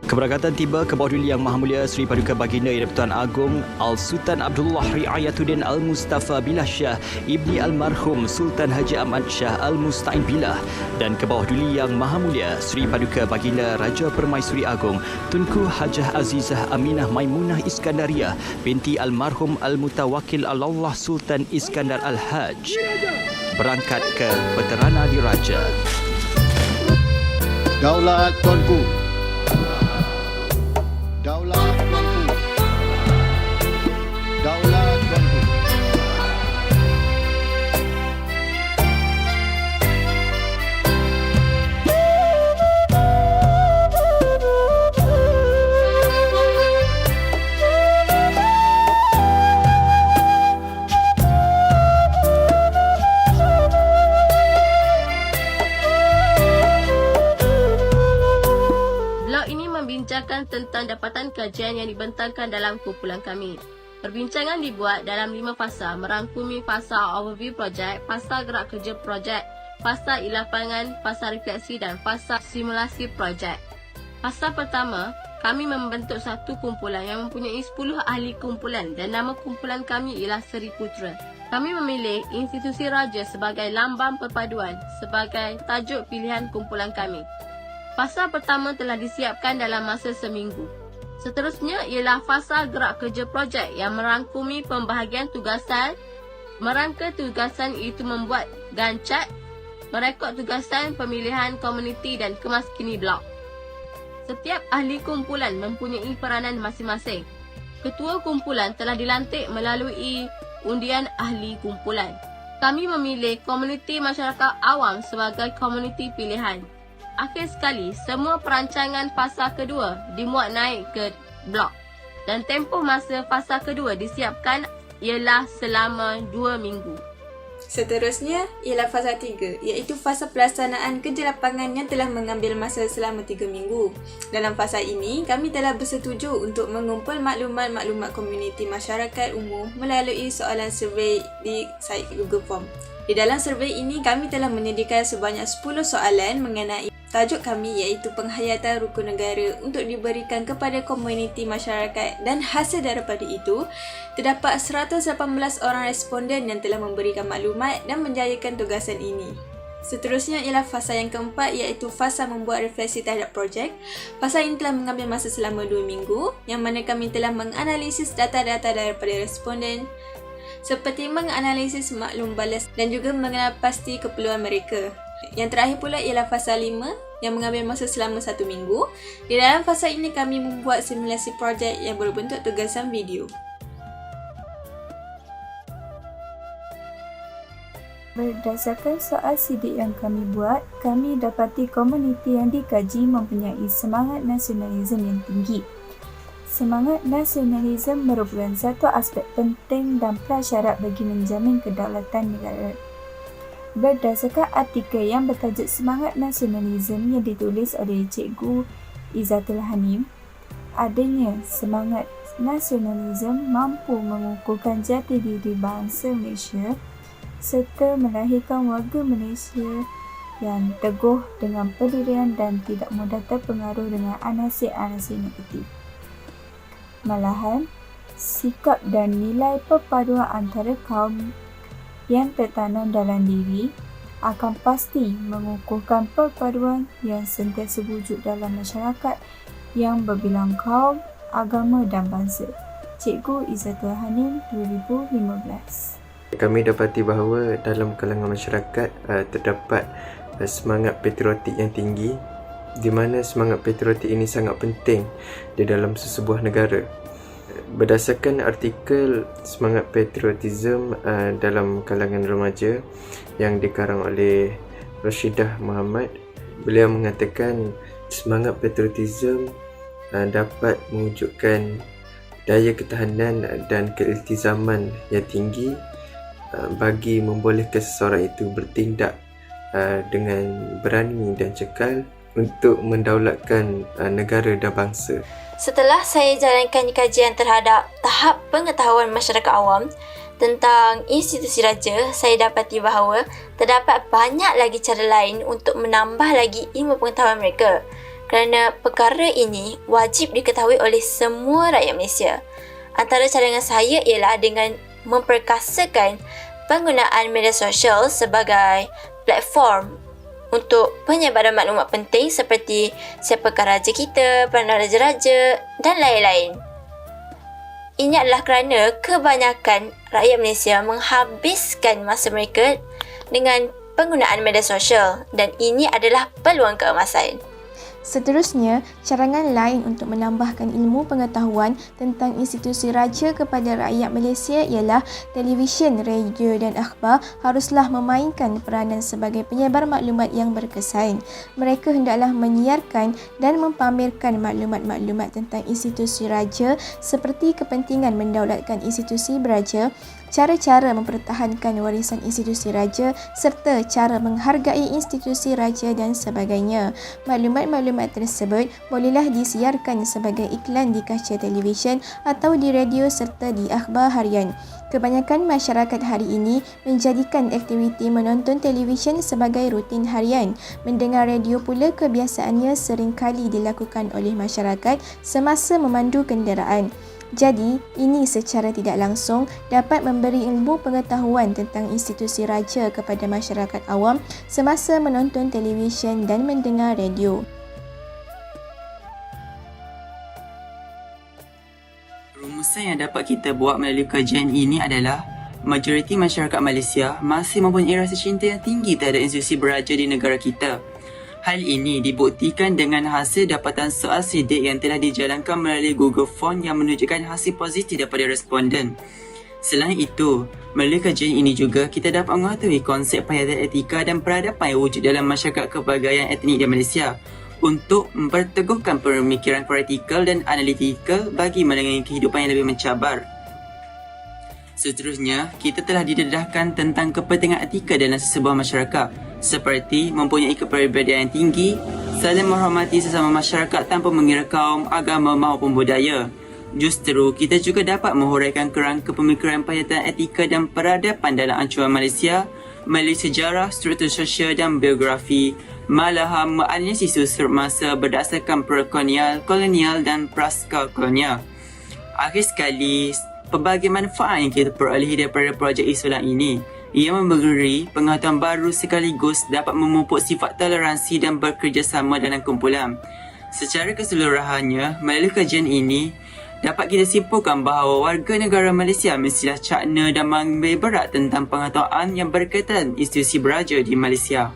Keberangkatan tiba ke bawah duli Yang Maha Mulia Seri Paduka Baginda Yang di-Pertuan Agong Al-Sultan Abdullah Riayatuddin Al-Mustafa Billah Shah Ibni Almarhum Sultan Haji Ahmad Shah Al-Musta'in Billah dan ke bawah duli Yang Maha Mulia Seri Paduka Baginda Raja Permaisuri Agong Tunku Hajah Azizah Aminah Maimunah Iskandariah binti Almarhum Al-Mutawakil Allah Sultan Iskandar Al-Haj berangkat ke Veterana Diraja. Daulat Tuanku. Daulat Tuanku. Daulat Tuanku. Membincangkan tentang dapatan kajian yang dibentangkan dalam kumpulan kami. Perbincangan dibuat dalam 5 fasa merangkumi fasa overview projek, fasa gerak kerja projek, fasa ilapangan, fasa refleksi dan fasa simulasi projek. Fasa pertama, kami membentuk satu kumpulan yang mempunyai 10 ahli kumpulan dan nama kumpulan kami ialah Seri Putera. Kami memilih institusi raja sebagai lambang perpaduan sebagai tajuk pilihan kumpulan kami. Fasa pertama telah disiapkan dalam masa seminggu. Seterusnya ialah fasa gerak kerja projek yang merangkumi pembahagian tugasan. Merangka tugasan itu membuat gancat, merekod tugasan pemilihan komuniti dan kemaskini blok. Setiap ahli kumpulan mempunyai peranan masing-masing. Ketua kumpulan telah dilantik melalui undian ahli kumpulan. Kami memilih komuniti masyarakat awam sebagai komuniti pilihan. Akhir sekali, semua perancangan fasa kedua dimuat naik ke blok dan tempoh masa fasa kedua disiapkan ialah selama 2 minggu. Seterusnya ialah fasa 3 iaitu fasa pelaksanaan kerja lapangan yang telah mengambil masa selama 3 minggu. Dalam fasa ini, kami telah bersetuju untuk mengumpul maklumat-maklumat komuniti masyarakat umum melalui soalan survey di site Google Form. Di dalam survey ini, kami telah menyediakan sebanyak 10 soalan mengenai tajuk kami iaitu penghayatan rukun negara untuk diberikan kepada komuniti masyarakat dan hasil daripada itu, terdapat 118 orang responden yang telah memberikan maklumat dan menjayakan tugasan ini. Seterusnya ialah fasa yang keempat iaitu fasa membuat refleksi terhadap projek. Fasa ini telah mengambil masa selama 2 minggu yang mana kami telah menganalisis data-data daripada responden seperti menganalisis maklum balas dan juga mengenal pasti keperluan mereka. Yang terakhir pula ialah fasa 5 yang mengambil masa selama 1 minggu. Di dalam fasa ini kami membuat simulasi projek yang berbentuk tugasan video. Berdasarkan soal sidik yang kami buat, kami dapati komuniti yang dikaji mempunyai semangat nasionalisme yang tinggi. Semangat nasionalisme merupakan satu aspek penting dan prasyarat bagi menjamin kedaulatan negara. Berdasarkan artikel yang bertajuk Semangat Nasionalisme yang ditulis oleh Cikgu Izzatul Hanim, adanya semangat nasionalisme mampu mengukuhkan jati diri bangsa Malaysia serta melahirkan warga Malaysia yang teguh dengan pendirian dan tidak mudah terpengaruh dengan anasir-anasir negatif. Malahan, sikap dan nilai perpaduan antara kaum yang tertanam dalam diri akan pasti mengukuhkan perpaduan yang sentiasa wujud dalam masyarakat yang berbilang kaum, agama dan bangsa. Cikgu Izzatul Hanim 2015. Kami dapati bahawa dalam kalangan masyarakat terdapat semangat patriotik yang tinggi di mana semangat patriotik ini sangat penting di dalam sesebuah negara. Berdasarkan artikel Semangat Patriotism dalam kalangan remaja yang dikarang oleh Rashidah Muhammad, beliau mengatakan semangat patriotism dapat mewujudkan daya ketahanan dan keiltizaman yang tinggi bagi membolehkan seseorang itu bertindak dengan berani dan cekal untuk mendaulatkan negara dan bangsa. Setelah saya jalankan kajian terhadap tahap pengetahuan masyarakat awam tentang institusi raja, saya dapati bahawa terdapat banyak lagi cara lain untuk menambah lagi ilmu pengetahuan mereka. kerana perkara ini wajib diketahui oleh semua rakyat Malaysia. Antara cadangan saya ialah dengan memperkasakan penggunaan media sosial sebagai platform untuk penyebaran maklumat penting seperti siapakah raja kita, peranan raja-raja dan lain-lain. Ini adalah kerana kebanyakan rakyat Malaysia menghabiskan masa mereka dengan penggunaan media sosial dan ini adalah peluang keemasan. Seterusnya, cadangan lain untuk menambahkan ilmu pengetahuan tentang institusi raja kepada rakyat Malaysia ialah televisyen, radio dan akhbar haruslah memainkan peranan sebagai penyebar maklumat yang berkesan. Mereka hendaklah menyiarkan dan mempamerkan maklumat-maklumat tentang institusi raja seperti kepentingan mendaulatkan institusi beraja, cara-cara mempertahankan warisan institusi raja serta cara menghargai institusi raja dan sebagainya. Maklumat-maklumat tersebut bolehlah disiarkan sebagai iklan di kaca televisyen atau di radio serta di akhbar harian. Kebanyakan masyarakat hari ini menjadikan aktiviti menonton televisyen sebagai rutin harian. Mendengar radio pula kebiasaannya seringkali dilakukan oleh masyarakat semasa memandu kenderaan. Jadi, ini secara tidak langsung dapat memberi ilmu pengetahuan tentang institusi raja kepada masyarakat awam semasa menonton televisyen dan mendengar radio. Rumusan yang dapat kita buat melalui kajian ini adalah majoriti masyarakat Malaysia masih mempunyai rasa cinta yang tinggi terhadap institusi beraja di negara kita. Hal ini dibuktikan dengan hasil dapatan soal sidik yang telah dijalankan melalui Google Form yang menunjukkan hasil positif daripada responden. Selain itu, melalui kajian ini juga kita dapat mengetahui konsep penghayatan etika dan peradaban yang wujud dalam masyarakat kepelbagaian etnik di Malaysia untuk memperteguhkan pemikiran praktikal dan analitikal bagi melengkapi kehidupan yang lebih mencabar. Seterusnya, kita telah didedahkan tentang kepentingan etika dalam sesebuah masyarakat seperti mempunyai kepribadian yang tinggi, saling menghormati sesama masyarakat tanpa mengira kaum, agama maupun budaya. Justru, kita juga dapat menghuraikan kerangka pemikiran penghayatan etika dan peradaban dalam ancuran Malaysia melalui sejarah, struktur sosial dan biografi, malahan menganalisis masa berdasarkan pre-kolonial, kolonial dan praska-kolonial. Akhir sekali, pelbagai manfaat yang kita perolehi daripada projek Isulang ini. Ia memberi pengetahuan baru sekaligus dapat memupuk sifat toleransi dan bekerjasama dalam kumpulan. Secara keseluruhannya, melalui kajian ini, dapat kita simpulkan bahawa warga negara Malaysia mestilah cakna dan mengambil berat tentang pengetahuan yang berkaitan institusi beraja di Malaysia.